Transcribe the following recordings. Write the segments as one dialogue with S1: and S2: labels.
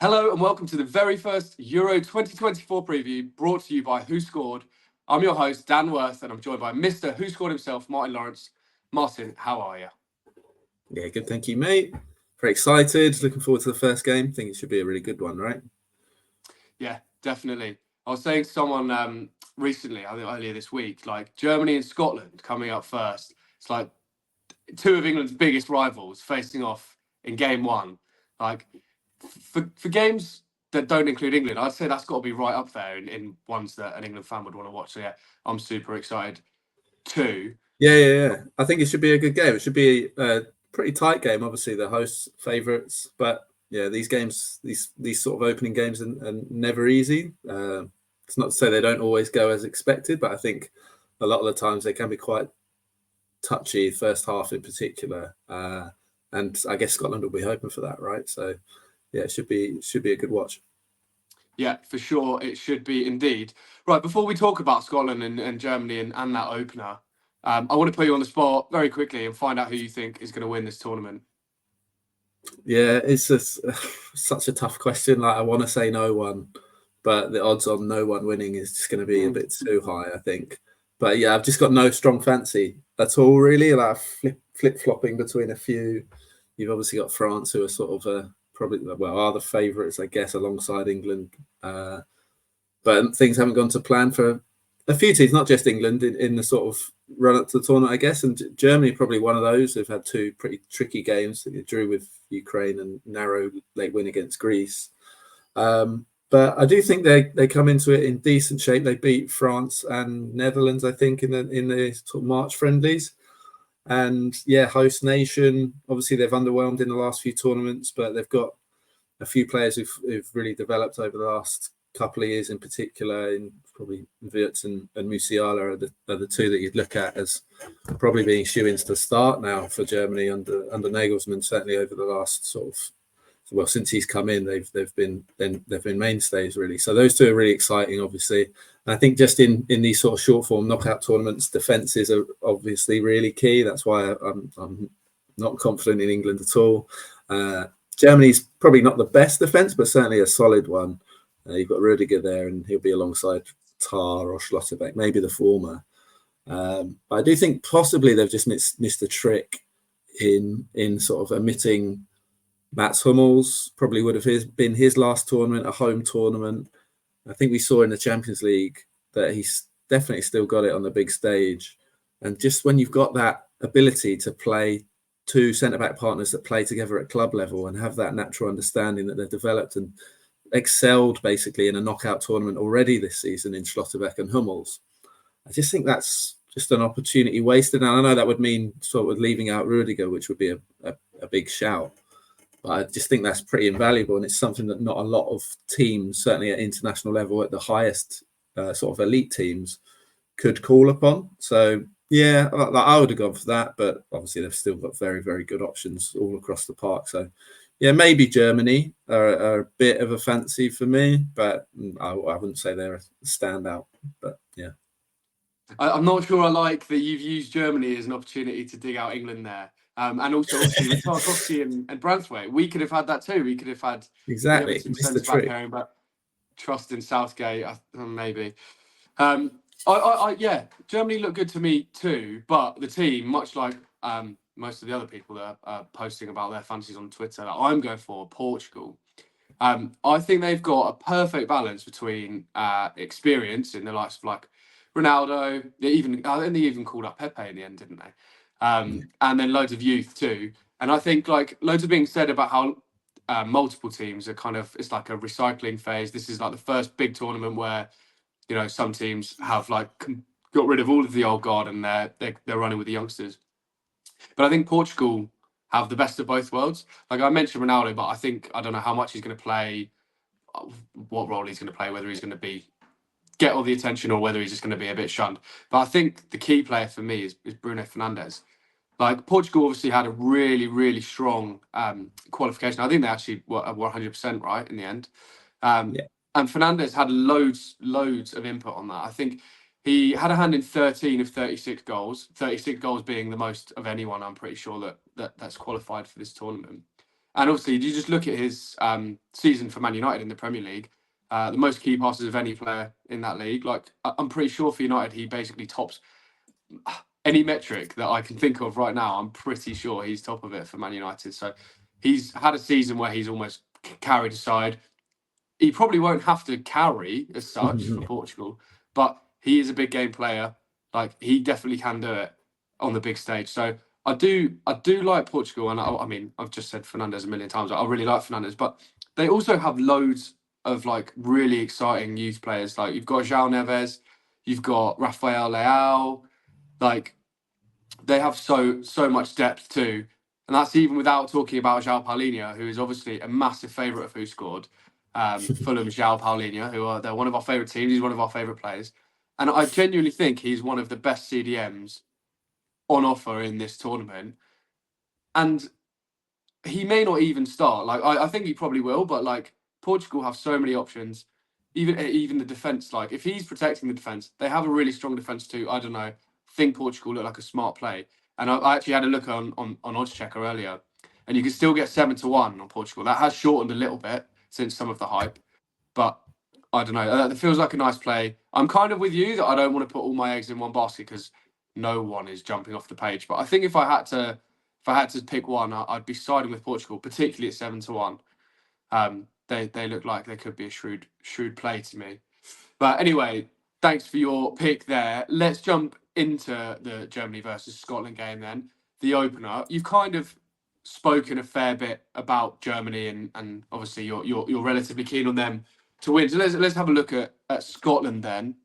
S1: Hello and welcome to the very first Euro 2024 preview brought to you by WhoScored. I'm your host, Dan Worth, and I'm joined by Mr. WhoScored himself, Martin Laurence. Martin, how are you?
S2: Yeah, good. Thank you, mate. Very excited. Looking forward to the first game. Think it should be a really good one, right?
S1: Yeah, definitely. I was saying to someone recently, I think earlier this week, like Germany and Scotland coming up first. It's like two of England's biggest rivals facing off in game one. Like for games that don't include England, I'd say that's got to be right up there in ones that an England fan would want to watch. So yeah, I'm super excited too.
S2: Yeah. I think it should be a good game. It should be a pretty tight game. Obviously, the hosts' favourites, but yeah, these games, these sort of opening games, are never easy. It's not to say they don't always go as expected, but I think a lot of the times they can be quite touchy. First half in particular, and I guess Scotland will be hoping for that, right? So yeah, it should be a good watch.
S1: Yeah, for sure, it should be indeed. Right, before we talk about Scotland and Germany and that opener, I want to put you on the spot very quickly and find out who you think is going to win this tournament.
S2: Yeah, it's just such a tough question. Like, I want to say no one, but the odds on no one winning is just going to be a bit too high, I think. But yeah, I've just got no strong fancy at all, really. Like flip-flopping between a few. You've obviously got France, who are sort of probably, well, are the favourites, I guess, alongside England. But things haven't gone to plan for a few teams, not just England, in the sort of run up to the tournament, I guess. And Germany probably one of those who've had two pretty tricky games. They drew with Ukraine and narrow late win against Greece. But I do think they come into it in decent shape. They beat France and Netherlands, I think, in the sort of March friendlies. And yeah, host nation. Obviously, they've underwhelmed in the last few tournaments, but they've got a few players who've really developed over the last couple of years, in particular, in probably Wirtz and Musiala are the two that you'd look at as probably being shoo-ins to start now for Germany under Nagelsmann. Certainly over the last sort of, well, since he's come in, they've been mainstays, really. So those two are really exciting, obviously. And I think just in these sort of short form knockout tournaments, defences are obviously really key. That's why I'm not confident in England at all. Germany's probably not the best defence, but certainly a solid one. You've got Rudiger there, and he'll be alongside Tar or Schlotterbeck, maybe the former. But I do think possibly they've just missed a trick in sort of omitting Mats Hummels. Probably would have been his last tournament, a home tournament. I think we saw in the Champions League that he's definitely still got it on the big stage. And just when you've got that ability to play two centre-back partners that play together at club level and have that natural understanding that they've developed and excelled basically in a knockout tournament already this season in Schlotterbeck and Hummels, I just think that's just an opportunity wasted. And I know that would mean sort of leaving out Rudiger, which would be a big shout. But I just think that's pretty invaluable. And it's something that not a lot of teams, certainly at international level, at the highest sort of elite teams, could call upon. So yeah, I would have gone for that. But obviously they've still got very, very good options all across the park. So yeah, maybe Germany are a bit of a fancy for me, but I wouldn't say they're a standout. But yeah.
S1: I'm not sure I like that you've used Germany as an opportunity to dig out England there. And also, obviously, with Tarkowski and Branthwaite, we could have had that too. We could have had
S2: exactly centre-back
S1: pairing, but trust in Southgate, maybe. Yeah, Germany looked good to me too, but the team, much like most of the other people that are posting about their fantasies on Twitter, that I'm going for Portugal. I think they've got a perfect balance between experience in the likes of like Ronaldo. I think they even called up Pepe in the end, didn't they? And then loads of youth too. And I think like loads of being said about how multiple teams are kind of, it's like a recycling phase. This is like the first big tournament where, you know, some teams have like got rid of all of the old guard and they're running with the youngsters. But I think Portugal have the best of both worlds. Like I mentioned Ronaldo, but I don't know how much he's going to play, what role he's going to play, whether he's going to get all the attention or whether he's just going to be a bit shunned. But I think the key player for me is Bruno Fernandes. Like Portugal obviously had a really, really strong qualification. I think they actually were 100% right in the end. And Fernandes had loads of input on that. I think he had a hand in 13 of 36 goals, 36 goals being the most of anyone, I'm pretty sure, that's qualified for this tournament. And obviously, you just look at his season for Man United in the Premier League, the most key passes of any player in that league. Like, I'm pretty sure for United, he basically tops any metric that I can think of right now. I'm pretty sure he's top of it for Man United. So he's had a season where he's almost carried a side. He probably won't have to carry as such for Portugal, but he is a big game player. Like, he definitely can do it on the big stage. So I do like Portugal, and I mean, I've just said Fernandes a million times. I really like Fernandes, but they also have loads of like really exciting youth players. Like, you've got João Neves, you've got Rafael Leao. Like, they have so much depth too, and that's even without talking about João Paulinho, who is obviously a massive favourite of WhoScored. Fulham's João Paulinho, they're one of our favourite teams. He's one of our favourite players, and I genuinely think he's one of the best CDMs on offer in this tournament. And he may not even start. Like, I think he probably will, but like, Portugal have so many options. Even the defense. Like, if he's protecting the defense, they have a really strong defense too. I don't know. I think Portugal look like a smart play. And I actually had a look on oddschecker earlier, and you can still get 7-1 on Portugal. That has shortened a little bit since some of the hype, but I don't know. It feels like a nice play. I'm kind of with you that I don't want to put all my eggs in one basket because no one is jumping off the page. But I think if I had to pick one, I'd be siding with Portugal, particularly at 7-1. They look like they could be a shrewd play to me. But anyway, thanks for your pick there. Let's jump into the Germany versus Scotland game then, the opener. You've kind of spoken a fair bit about Germany, and obviously you're relatively keen on them to win. So let's have a look at Scotland then.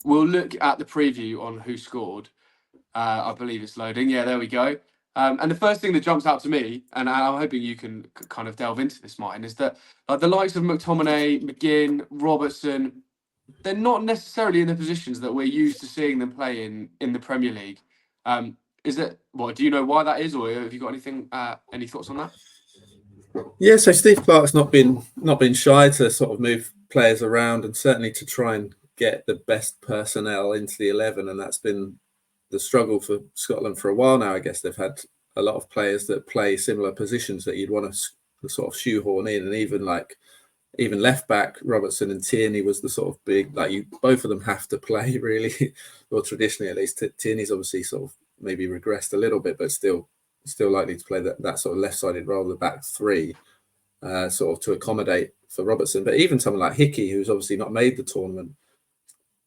S1: We'll look at the preview on WhoScored. I believe it's loading. Yeah, there we go. And the first thing that jumps out to me, and I'm hoping you can kind of delve into this, Martin, is that the likes of McTominay, McGinn, Robertson, they're not necessarily in the positions that we're used to seeing them play in the Premier League. Is it? Well, do you know why that is, or have you got any thoughts on that?
S2: Yeah, so Steve Clarke's not been shy to sort of move players around, and certainly to try and get the best personnel into the 11, and that's been the struggle for Scotland for a while now. I guess they've had a lot of players that play similar positions that you'd want to sort of shoehorn in, and even left back Robertson and Tierney was the sort of big, like, both of them have to play really, or traditionally at least. Tierney's obviously sort of maybe regressed a little bit, but still likely to play that sort of left-sided role, the back three, sort of to accommodate for Robertson. But even someone like Hickey, who's obviously not made the tournament,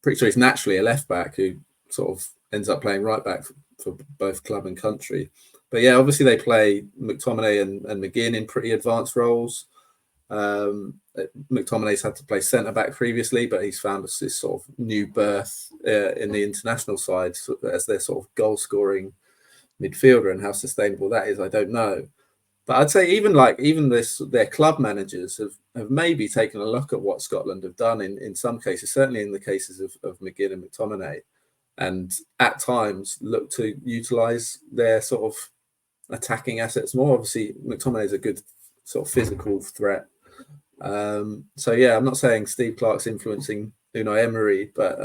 S2: pretty sure he's naturally a left back who sort of ends up playing right back for both club and country. But yeah, obviously they play McTominay and McGinn in pretty advanced roles. McTominay's had to play centre back previously, but he's found this sort of new berth in the international side as their sort of goal scoring midfielder, and how sustainable that is, I don't know. But I'd say even their club managers have maybe taken a look at what Scotland have done in some cases, certainly in the cases of McGinn and McTominay, and at times look to utilise their sort of attacking assets more. Obviously, McTominay is a good sort of physical threat. So yeah, I'm not saying Steve Clarke's influencing Unai Emery, but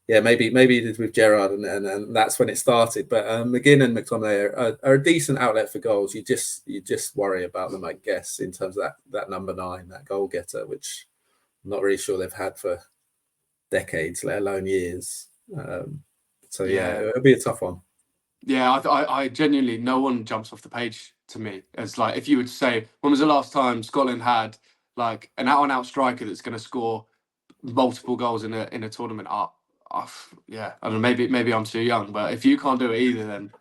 S2: yeah, maybe he did with Gerrard, and that's when it started. But McGinn and McTominay are a decent outlet for goals. You just worry about them, I guess, in terms of that number 9, that goal getter, which I'm not really sure they've had for decades, let alone years. So yeah, it'll be a tough one.
S1: Yeah, I genuinely, no one jumps off the page to me. It's like, if you would say, when was the last time Scotland had like an out-and-out striker that's going to score multiple goals in a tournament? Yeah, I don't know. Maybe I'm too young, but if you can't do it either, then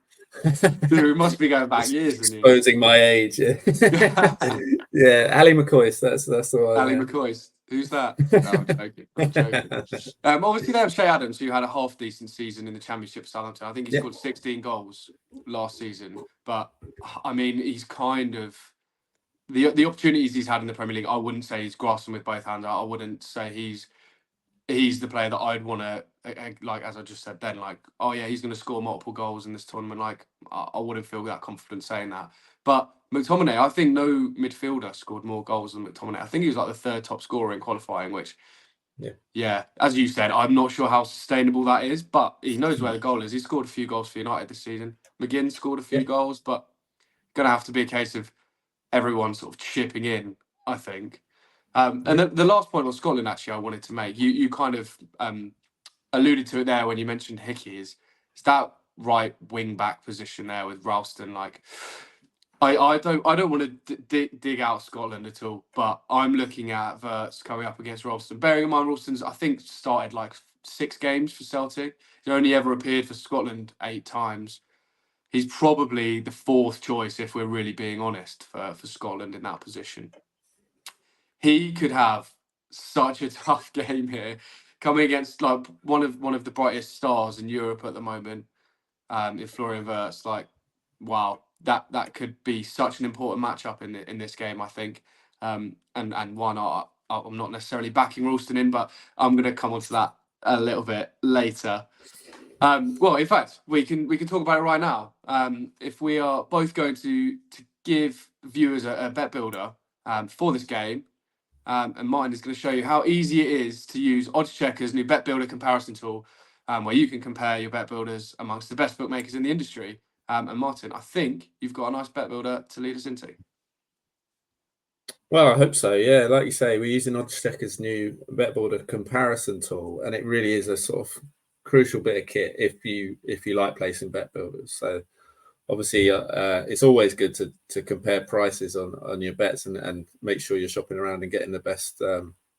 S1: we must be going back years.
S2: Exposing my age. Yeah, yeah. Ali McCoist. That's the one.
S1: Ali McCoist. Who's that? No, I'm joking. Obviously, they have Shea Adams, who had a half decent season in the Championship Southampton. I think he scored 16 goals last season. But I mean, he's kind of the opportunities he's had in the Premier League. I wouldn't say he's grasped them with both hands. I wouldn't say he's the player that I'd want to, like, as I just said then, like, oh yeah, he's going to score multiple goals in this tournament. Like, I wouldn't feel that confident saying that. But McTominay, I think no midfielder scored more goals than McTominay. I think he was like the 3rd top scorer in qualifying, which, yeah, as you said, I'm not sure how sustainable that is, but he knows where the goal is. He scored a few goals for United this season. McGinn scored a few goals, but going to have to be a case of everyone sort of chipping in, I think. And the last point on Scotland, actually, I wanted to make, you kind of alluded to it there when you mentioned Hickey, is that right wing back position there with Ralston. Like, I don't want to dig out Scotland at all, but I'm looking at Wirtz coming up against Ralston. Bearing in mind, Ralston's, I think, started like 6 games for Celtic. He's only ever appeared for Scotland 8 times. He's probably the 4th choice, if we're really being honest, for Scotland in that position. He could have such a tough game here, coming against like one of the brightest stars in Europe at the moment, in Florian Wirtz. Like, wow, that could be such an important matchup in this game, I think. And one I'm not necessarily backing Ralston in, but I'm going to come on to that a little bit later. Well, in fact, we can talk about it right now. If we are both going to give viewers a bet builder for this game, and Martin is going to show you how easy it is to use oddschecker's new bet builder comparison tool, where you can compare your bet builders amongst the best bookmakers in the industry. And Martin, I think you've got a nice bet builder to lead us into.
S2: Well, I hope so. Yeah, like you say, we're using oddschecker's new bet builder comparison tool, and it really is a sort of crucial bit of kit if you like placing bet builders. So obviously it's always good to compare prices on your bets and make sure you're shopping around and getting the best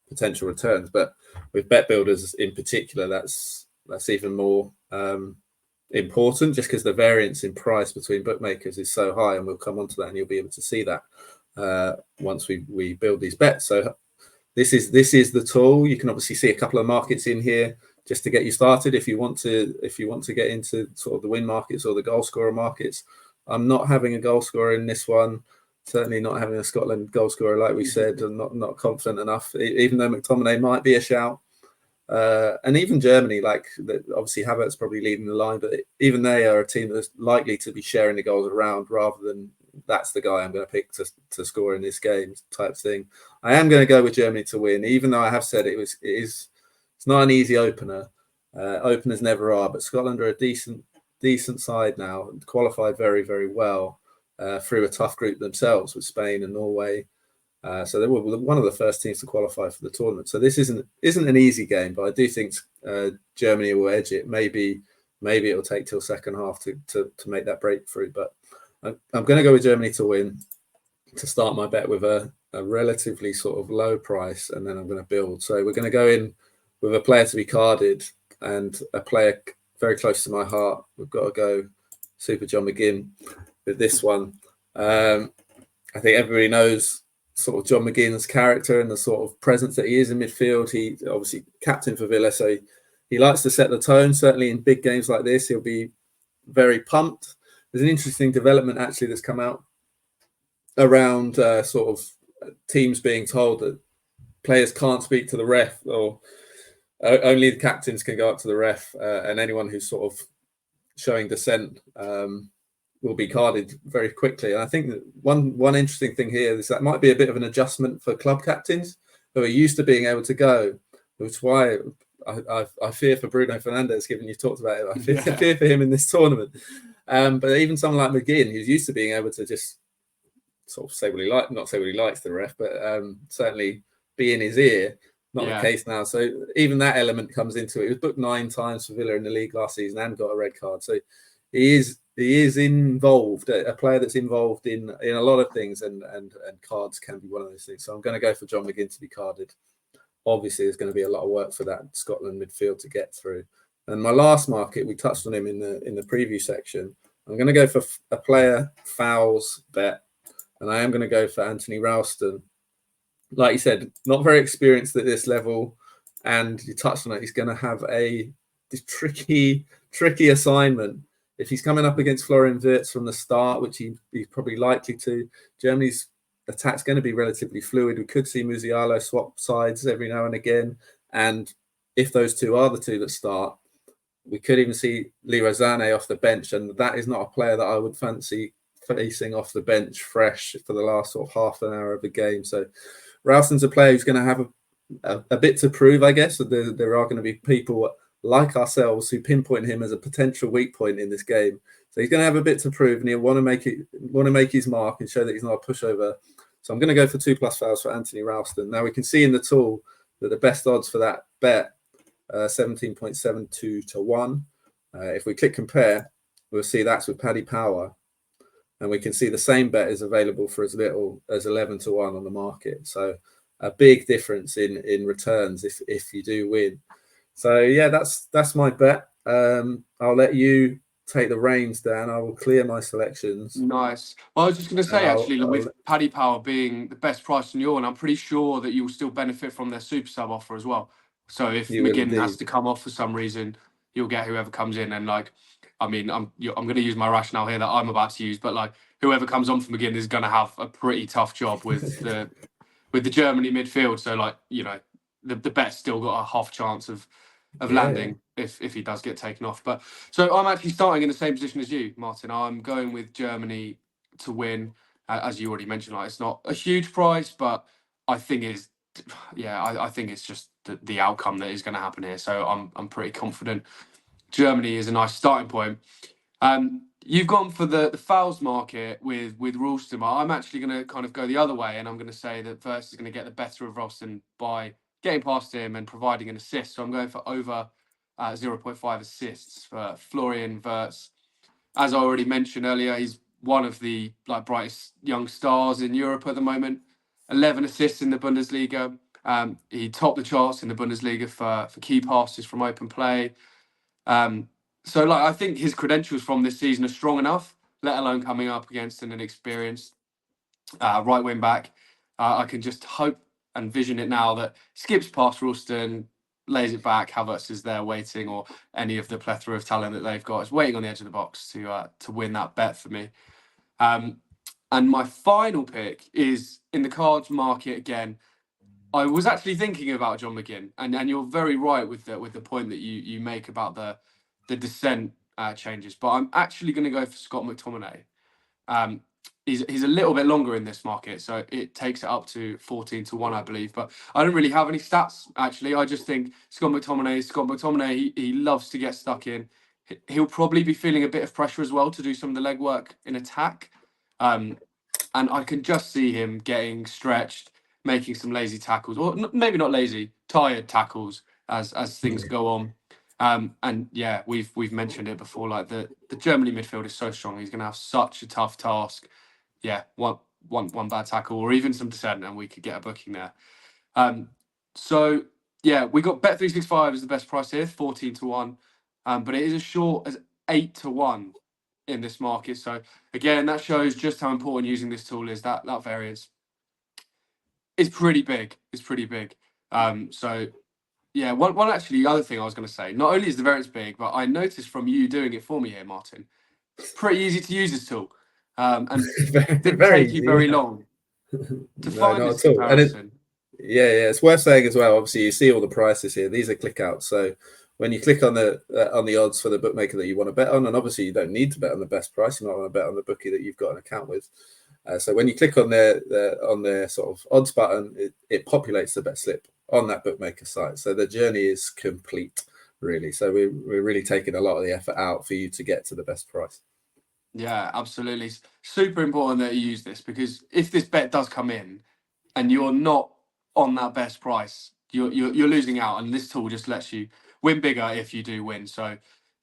S2: potential returns. But with bet builders in particular, that's even more important, just because the variance in price between bookmakers is so high, and we'll come on to that, and you'll be able to see that once we build these bets. So this is the tool. You can obviously see a couple of markets in here just to get you started if you want to get into sort of the win markets or the goal scorer markets. I'm not having a goal scorer in this one, certainly not having a Scotland goal scorer, like we said. I'm not confident enough, even though McTominay might be a shout. And even Germany, like obviously Havertz probably leading the line, but even they are a team that's likely to be sharing the goals around rather than that's the guy I'm going to pick to score in this game type thing. I am going to go with Germany to win, even though I have said it's not an easy opener. Openers never are, but Scotland are a decent side now, qualified very, very well through a tough group themselves with Spain and Norway. So they were one of the first teams to qualify for the tournament. So this isn't an easy game, but I do think Germany will edge it. Maybe it'll take till second half to make that breakthrough. But I'm going to go with Germany to win to start my bet with a relatively sort of low price, and then I'm going to build. So we're going to go in with a player to be carded and a player very close to my heart. We've got to go Super John McGinn with this one. I think everybody knows sort of John McGinn's character and the sort of presence that he is in midfield. He obviously captain for Villa, so he likes to set the tone. Certainly in big games like this, he'll be very pumped. There's an interesting development actually that's come out around sort of teams being told that players can't speak to the ref, or only the captains can go up to the ref, and anyone who's sort of showing dissent will be carded very quickly. And I think that one interesting thing here is that might be a bit of an adjustment for club captains who are used to being able to go, which is why I fear for Bruno Fernandes, given you talked about it. I fear for him in this tournament. But even someone like McGinn, who's used to being able to just sort of say what he likes, not say what he likes to the ref, but certainly be in his ear. Not the case now. So even that element comes into it. He was booked 9 times for Villa in the league last season and got a red card. So he is involved, a player that's involved in a lot of things, and cards can be one of those things. So I'm going to go for John McGinn to be carded. Obviously, there's going to be a lot of work for that Scotland midfield to get through. And my last market, we touched on him in the preview section. I'm going to go for a player fouls bet, and I am going to go for Anthony Ralston. Like you said, not very experienced at this level, and you touched on it. He's going to have this tricky assignment. If he's coming up against Florian Wirtz from the start, which he's probably likely to, Germany's attack's going to be relatively fluid. We could see Musiala swap sides every now and again, and if those two are the two that start, we could even see Leroy Sané off the bench, and that is not a player that I would fancy facing off the bench fresh for the last sort of half an hour of the game. So Ralston's a player who's going to have a bit to prove, I guess. There are going to be people like ourselves, who pinpoint him as a potential weak point in this game. So he's going to have a bit to prove, and he'll want to make his mark and show that he's not a pushover. So I'm going to go for 2+ fouls for Anthony Ralston. Now we can see in the tool that the best odds for that bet, 17.72 to 1. If we click compare, we'll see that's with Paddy Power. And we can see the same bet is available for as little as 11 to 1 on the market. So a big difference in returns if you do win. So yeah, that's my bet. I'll let you take the reins, Dan. I will clear my selections.
S1: Nice. Well, I was just going to say, actually, with Paddy Power being the best price in your one, I'm pretty sure that you'll still benefit from their super sub offer as well. So if McGinn has to come off for some reason, you'll get whoever comes in. And like, I mean, I'm going to use my rationale here that I'm about to use, but like whoever comes on for McGinn is going to have a pretty tough job with the Germany midfield. So like, you know, the bet's still got a half chance of landing if he does get taken off. But so I'm actually starting in the same position as you, Martin. I'm going with Germany to win, as you already mentioned. Like, it's not a huge price, but I think I think it's just the outcome that is going to happen here. So I'm pretty confident. Germany is a nice starting point. You've gone for the fouls market with Ralston. I'm actually going to kind of go the other way, and I'm going to say that Wirtz is going to get the better of Ralston by getting past him and providing an assist. So I'm going for over 0.5 assists for Florian Wirtz. As I already mentioned earlier, he's one of the brightest young stars in Europe at the moment. 11 assists in the Bundesliga. He topped the charts in the Bundesliga for key passes from open play. So like, I think his credentials from this season are strong enough, let alone coming up against an inexperienced right wing back. I can just hope and vision it now that skips past Ralston, lays it back. Havertz is there waiting, or any of the plethora of talent that they've got is waiting on the edge of the box to win that bet for me. And my final pick is in the cards market again. I was actually thinking about John McGinn, and you're very right with the point that you make about the descent changes. But I'm actually going to go for Scott McTominay. He's a little bit longer in this market, so it takes it up to 14 to 1, I believe. But I don't really have any stats, actually. I just think Scott McTominay, he loves to get stuck in. He'll probably be feeling a bit of pressure as well to do some of the legwork in attack. And I can just see him getting stretched, making some lazy tackles, or maybe not lazy, tired tackles as things go on. And yeah, we've mentioned it before. Like the Germany midfield is so strong; he's going to have such a tough task. Yeah, one bad tackle or even some dissent, and we could get a booking there. So yeah, we got Bet365 as the best price here, 14 to 1, but it is as short as 8 to 1 in this market. So again, that shows just how important using this tool is. That variance is pretty big. It's pretty big. So yeah, one actually, the other thing I was going to say, not only is the variance big, but I noticed from you doing it for me here, Martin, it's pretty easy to use this tool, and didn't take you very long to find this comparison.
S2: It's worth saying as well. Obviously, you see all the prices here. These are click outs. So when you click on the odds for the bookmaker that you want to bet on, and obviously you don't need to bet on the best price, you might want to bet on the bookie that you've got an account with. So when you click on their sort of odds button, it populates the bet slip on that bookmaker site. So the journey is complete, really. So we're really taking a lot of the effort out for you to get to the best price.
S1: Yeah, absolutely. Super important that you use this, because if this bet does come in and you're not on that best price, you're losing out, and this tool just lets you win bigger if you do win. So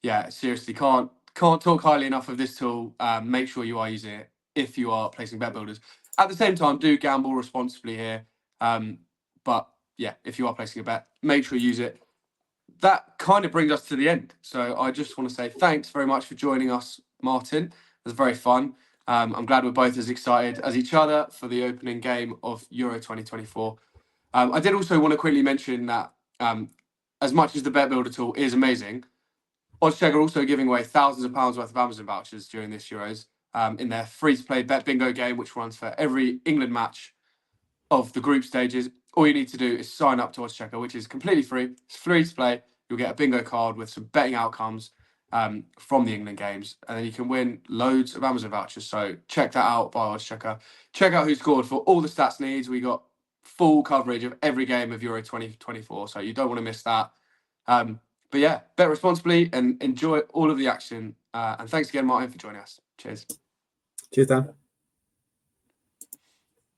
S1: yeah, seriously, can't talk highly enough of this tool. Make sure you are using it if you are placing bet builders. At the same time, do gamble responsibly here. But yeah, if you are placing a bet, make sure you use it. That kind of brings us to the end. So I just want to say thanks very much for joining us, Martin. It was very fun. I'm glad we're both as excited as each other for the opening game of Euro 2024. I did also want to quickly mention that as much as the Bet Builder tool is amazing, oddschecker are also giving away thousands of pounds worth of Amazon vouchers during this Euros in their free-to-play Bet Bingo game, which runs for every England match of the group stages. All you need to do is sign up to oddschecker, which is completely free. It's free to play. You'll get a bingo card with some betting outcomes from the England games, and then you can win loads of Amazon vouchers. So check that out by oddschecker. Check out WhoScored for all the stats needs. We got full coverage of every game of Euro 2024, so you don't want to miss that. But yeah, bet responsibly and enjoy all of the action. And thanks again, Martin, for joining us. Cheers.
S2: Cheers, Dan.